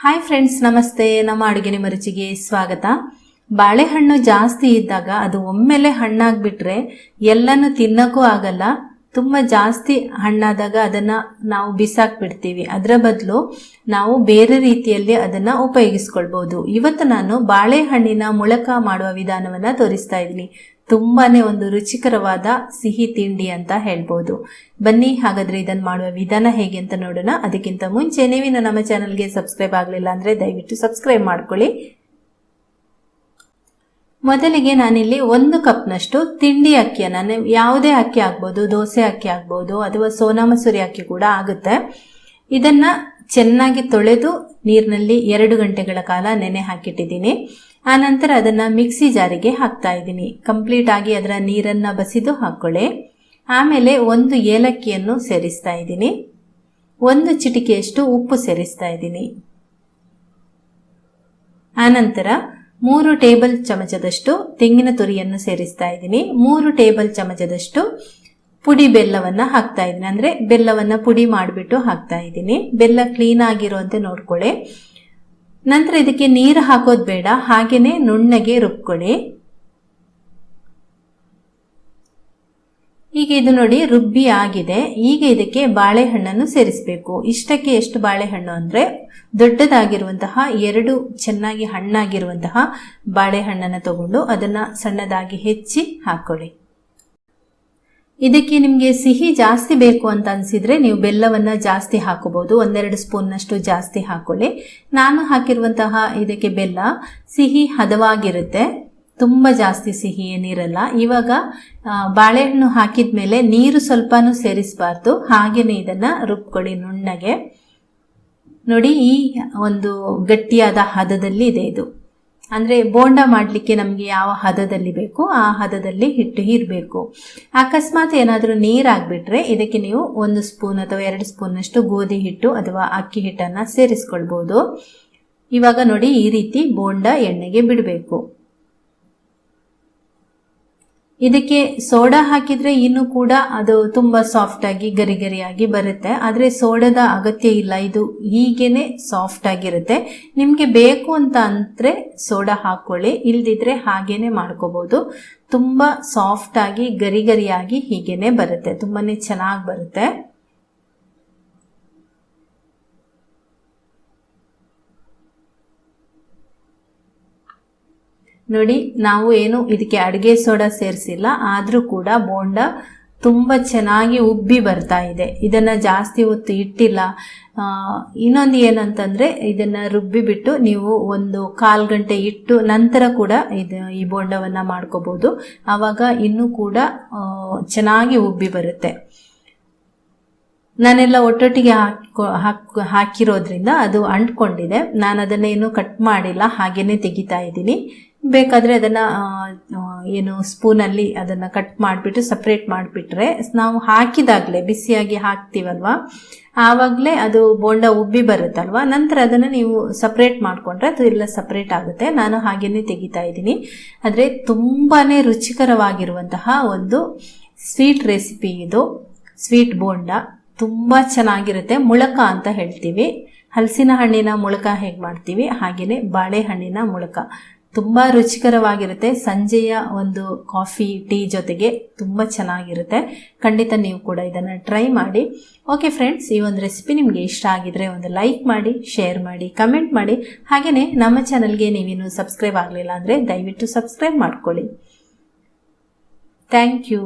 Hi friends, ನಮಸ್ತೆ. ನಮ್ಮ ಅಡುಗೆ ನಿಮ್ಮ ರುಚಿಗೆ ಸ್ವಾಗತ. ಬಾಳೆಹಣ್ಣು ಜಾಸ್ತಿ ಇದ್ದಾಗ ಅದು ಒಮ್ಮೆಲೆ ಹಣ್ಣಾಗ್ಬಿಟ್ರೆ ಎಲ್ಲನೂ ತಿನ್ನೋಕ್ಕೂ ಆಗಲ್ಲ. ತುಂಬ ಜಾಸ್ತಿ ಹಣ್ಣಾದಾಗ ಅದನ್ನು ನಾವು ಬಿಸಾಕ್ಬಿಡ್ತೀವಿ. ಅದರ ಬದಲು ನಾವು ಬೇರೆ ರೀತಿಯಲ್ಲಿ ಅದನ್ನು ಉಪಯೋಗಿಸ್ಕೊಳ್ಬೋದು. ಇವತ್ತು ನಾನು ಬಾಳೆಹಣ್ಣಿನ ಮುಳಕ ಮಾಡುವ ವಿಧಾನವನ್ನು ತೋರಿಸ್ತಾ ಇದ್ದೀನಿ. ತುಂಬಾನೇ ಒಂದು ರುಚಿಕರವಾದ ಸಿಹಿ ತಿಂಡಿ ಅಂತ ಹೇಳ್ಬೋದು. ಬನ್ನಿ, ಹಾಗಾದ್ರೆ ಇದನ್ನು ಮಾಡುವ ವಿಧಾನ ಹೇಗೆ ಅಂತ ನೋಡೋಣ. ಅದಕ್ಕಿಂತ ಮುಂಚೆ ನೀವಿನ್ನು ನಮ್ಮ ಚಾನಲ್ಗೆ ಸಬ್ಸ್ಕ್ರೈಬ್ ಆಗಲಿಲ್ಲ ಅಂದರೆ ದಯವಿಟ್ಟು ಸಬ್ಸ್ಕ್ರೈಬ್ ಮಾಡ್ಕೊಳ್ಳಿ. ಮೊದಲಿಗೆ ನಾನಿಲ್ಲಿ 1 ಕಪ್ನಷ್ಟು ತಿಂಡಿ ಅಕ್ಕಿಯನ್ನು, ಯಾವುದೇ ಅಕ್ಕಿ ಆಗ್ಬೋದು, ದೋಸೆ ಅಕ್ಕಿ ಆಗ್ಬೋದು ಅಥವಾ ಸೋನಾ ಮಸೂರಿ ಅಕ್ಕಿ ಕೂಡ ಆಗುತ್ತೆ. ಇದನ್ನ ಚೆನ್ನಾಗಿ ತೊಳೆದು ನೀರಿನಲ್ಲಿ 2 ಗಂಟೆಗಳ ಕಾಲ ನೆನೆ ಹಾಕಿಟ್ಟಿದ್ದೀನಿ. ಆನಂತರ ಅದನ್ನು ಮಿಕ್ಸಿ ಜಾರಿಗೆ ಹಾಕ್ತಾ ಇದ್ದೀನಿ. ಕಂಪ್ಲೀಟ್ ಆಗಿ ಅದರ ನೀರನ್ನು ಬಸಿದು ಹಾಕೊಳ್ಳಿ. ಆಮೇಲೆ 1 ಏಲಕ್ಕಿಯನ್ನು ಸೇರಿಸ್ತಾ ಇದ್ದೀನಿ. 1 ಚಿಟಿಕೆಯಷ್ಟು ಉಪ್ಪು ಸೇರಿಸ್ತಾ ಇದ್ದೀನಿ. ಆನಂತರ 3 ಟೇಬಲ್ ಚಮಚದಷ್ಟು ತೆಂಗಿನ ತುರಿಯನ್ನು ಸೇರಿಸ್ತಾ ಇದ್ದೀನಿ. 3 ಟೇಬಲ್ ಚಮಚದಷ್ಟು ಪುಡಿ ಬೆಲ್ಲವನ್ನು ಹಾಕ್ತಾ ಇದ್ದೀನಿ. ಅಂದರೆ ಬೆಲ್ಲವನ್ನು ಪುಡಿ ಮಾಡಿಬಿಟ್ಟು ಹಾಕ್ತಾ ಇದ್ದೀನಿ. ಬೆಲ್ಲ ಕ್ಲೀನ್ ಆಗಿರುವಂತೆ ನೋಡ್ಕೊಳ್ಳಿ. ನಂತರ ಇದಕ್ಕೆ ನೀರು ಹಾಕೋದು ಬೇಡ, ಹಾಗೇನೆ ನುಣ್ಣಗೆ ರುಬ್ಕೊಳ್ಳಿ. ಈಗ ಇದು ನೋಡಿ ರುಬ್ಬಿ ಆಗಿದೆ. ಈಗ ಇದಕ್ಕೆ ಬಾಳೆಹಣ್ಣನ್ನು ಸೇರಿಸಬೇಕು. ಇಷ್ಟಕ್ಕೆ ಎಷ್ಟು ಬಾಳೆಹಣ್ಣು ಅಂದರೆ ದೊಡ್ಡದಾಗಿರುವಂತಹ 2 ಚೆನ್ನಾಗಿ ಹಣ್ಣಾಗಿರುವಂತಹ ಬಾಳೆಹಣ್ಣನ್ನು ತಗೊಂಡು ಅದನ್ನು ಸಣ್ಣದಾಗಿ ಹೆಚ್ಚಿ ಹಾಕೊಳ್ಳಿ. ಇದಕ್ಕೆ ನಿಮಗೆ ಸಿಹಿ ಜಾಸ್ತಿ ಬೇಕು ಅಂತ ಅನಿಸಿದ್ರೆ ನೀವು ಬೆಲ್ಲವನ್ನು ಜಾಸ್ತಿ ಹಾಕೋಬಹುದು. 1-2 ಸ್ಪೂನ್ನಷ್ಟು ಜಾಸ್ತಿ ಹಾಕೊಳ್ಳಿ. ನಾನು ಹಾಕಿರುವಂತಹ ಇದಕ್ಕೆ ಬೆಲ್ಲ ಸಿಹಿ ಹದವಾಗಿರುತ್ತೆ, ತುಂಬ ಜಾಸ್ತಿ ಸಿಹಿ ಏನಿರಲ್ಲ. ಇವಾಗ ಬಾಳೆಹಣ್ಣು ಹಾಕಿದ ಮೇಲೆ ನೀರು ಸ್ವಲ್ಪನೂ ಸೇರಿಸಬಾರ್ದು, ಹಾಗೇನೆ ಇದನ್ನು ರುಬ್ಕೊಳ್ಳಿ ನುಣ್ಣಗೆ. ನೋಡಿ, ಈ ಒಂದು ಗಟ್ಟಿಯಾದ ಹದದಲ್ಲಿ ಇದೆ ಇದು. ಅಂದರೆ ಬೋಂಡ ಮಾಡಲಿಕ್ಕೆ ನಮಗೆ ಯಾವ ಹದದಲ್ಲಿ ಬೇಕು ಆ ಹದದಲ್ಲಿ ಹಿಟ್ಟು ಇರಬೇಕು. ಅಕಸ್ಮಾತ್ ಏನಾದರೂ ನೀರಾಗ್ಬಿಟ್ರೆ ಇದಕ್ಕೆ ನೀವು 1 ಸ್ಪೂನ್ ಅಥವಾ 2 ಸ್ಪೂನ್ನಷ್ಟು ಗೋಧಿ ಹಿಟ್ಟು ಅಥವಾ ಅಕ್ಕಿ ಹಿಟ್ಟನ್ನು ಸೇರಿಸ್ಕೊಳ್ಬೋದು. ಇವಾಗ ನೋಡಿ, ಈ ರೀತಿ ಬೋಂಡ ಎಣ್ಣೆಗೆ ಬಿಡಬೇಕು. ಇದಕ್ಕೆ ಸೋಡಾ ಹಾಕಿದ್ರೆ ಇನ್ನೂ ಕೂಡ ಅದು ತುಂಬ ಸಾಫ್ಟ್ ಆಗಿ ಗರಿ ಗರಿಯಾಗಿ ಬರುತ್ತೆ. ಆದರೆ ಸೋಡಾದ ಅಗತ್ಯ ಇಲ್ಲ, ಇದು ಹೀಗೇನೆ ಸಾಫ್ಟ್ ಆಗಿರುತ್ತೆ. ನಿಮಗೆ ಬೇಕು ಅಂತ ಅಂದ್ರೆ ಸೋಡಾ ಹಾಕೊಳ್ಳಿ, ಇಲ್ದಿದ್ರೆ ಹಾಗೇನೆ ಮಾಡ್ಕೋಬಹುದು. ತುಂಬ ಸಾಫ್ಟ್ ಆಗಿ ಗರಿ ಗರಿಯಾಗಿ ಹೀಗೇನೆ ಬರುತ್ತೆ, ತುಂಬಾನೇ ಚೆನ್ನಾಗಿ ಬರುತ್ತೆ. ನೋಡಿ, ನಾವು ಏನು ಇದಕ್ಕೆ ಅಡುಗೆ ಸೋಡಾ ಸೇರಿಸಿಲ್ಲ, ಆದರೂ ಕೂಡ ಬೋಂಡ ತುಂಬ ಚೆನ್ನಾಗಿ ಉಬ್ಬಿ ಬರ್ತಾ ಇದೆ. ಇದನ್ನು ಜಾಸ್ತಿ ಹೊತ್ತು ಇಟ್ಟಿಲ್ಲ. ಇನ್ನೊಂದು ಏನಂತಂದರೆ ಇದನ್ನು ರುಬ್ಬಿಬಿಟ್ಟು ನೀವು 1/4 ಗಂಟೆ ಇಟ್ಟು ನಂತರ ಕೂಡ ಈ ಬೋಂಡವನ್ನು ಮಾಡ್ಕೋಬೋದು. ಆವಾಗ ಇನ್ನೂ ಕೂಡ ಚೆನ್ನಾಗಿ ಉಬ್ಬಿ ಬರುತ್ತೆ. ನಾನೆಲ್ಲ ಒಟ್ಟೊಟ್ಟಿಗೆ ಹಾಕಿರೋದ್ರಿಂದ ಅದು ಅಂಟ್ಕೊಂಡಿದೆ. ನಾನು ಅದನ್ನೇನು ಕಟ್ ಮಾಡಿಲ್ಲ, ಹಾಗೇನೆ ತೆಗಿತಾ ಇದ್ದೀನಿ. ಬೇಕಾದರೆ ಅದನ್ನು ಏನು ಸ್ಪೂನಲ್ಲಿ ಅದನ್ನು ಕಟ್ ಮಾಡಿಬಿಟ್ಟು ಸಪ್ರೇಟ್ ಮಾಡಿಬಿಟ್ರೆ ನಾವು ಹಾಕಿದಾಗಲೇ ಬಿಸಿಯಾಗಿ ಹಾಕ್ತೀವಲ್ವ, ಆವಾಗಲೇ ಅದು ಬೋಂಡ ಉಬ್ಬಿ ಬರುತ್ತಲ್ವ. ನಂತರ ಅದನ್ನು ನೀವು ಸಪ್ರೇಟ್ ಮಾಡಿಕೊಂಡ್ರೆ ಅದು ಎಲ್ಲ ಸಪ್ರೇಟ್ ಆಗುತ್ತೆ. ನಾನು ಹಾಗೇನೆ ತೆಗಿತಾ ಇದ್ದೀನಿ. ಆದರೆ ತುಂಬಾ ರುಚಿಕರವಾಗಿರುವಂತಹ ಒಂದು ಸ್ವೀಟ್ ರೆಸಿಪಿ ಇದು. ಸ್ವೀಟ್ ಬೋಂಡ ತುಂಬ ಚೆನ್ನಾಗಿರುತ್ತೆ. ಮುಳಕ ಅಂತ ಹೇಳ್ತೀವಿ. ಹಲಸಿನ ಹಣ್ಣಿನ ಮುಳಕ ಹೇಗೆ ಮಾಡ್ತೀವಿ ಹಾಗೆಯೇ ಬಾಳೆಹಣ್ಣಿನ ಮುಳಕ ತುಂಬ ರುಚಿಕರವಾಗಿರುತ್ತೆ. ಸಂಜೆಯ ಒಂದು ಕಾಫಿ ಟೀ ಜೊತೆಗೆ ತುಂಬ ಚೆನ್ನಾಗಿರುತ್ತೆ. ಖಂಡಿತ ನೀವು ಕೂಡ ಇದನ್ನು ಟ್ರೈ ಮಾಡಿ. ಓಕೆ ಫ್ರೆಂಡ್ಸ್, ಈ ಒಂದು ರೆಸಿಪಿ ನಿಮಗೆ ಇಷ್ಟ ಆಗಿದ್ರೆ ಒಂದು ಲೈಕ್ ಮಾಡಿ, ಶೇರ್ ಮಾಡಿ, ಕಮೆಂಟ್ ಮಾಡಿ. ಹಾಗೆಯೇ ನಮ್ಮ ಚಾನಲ್ಗೆ ನೀವಿನ್ನೂ ಸಬ್ಸ್ಕ್ರೈಬ್ ಆಗಲಿಲ್ಲ ಅಂದರೆ ದಯವಿಟ್ಟು ಸಬ್ಸ್ಕ್ರೈಬ್ ಮಾಡ್ಕೊಳ್ಳಿ. Thank you.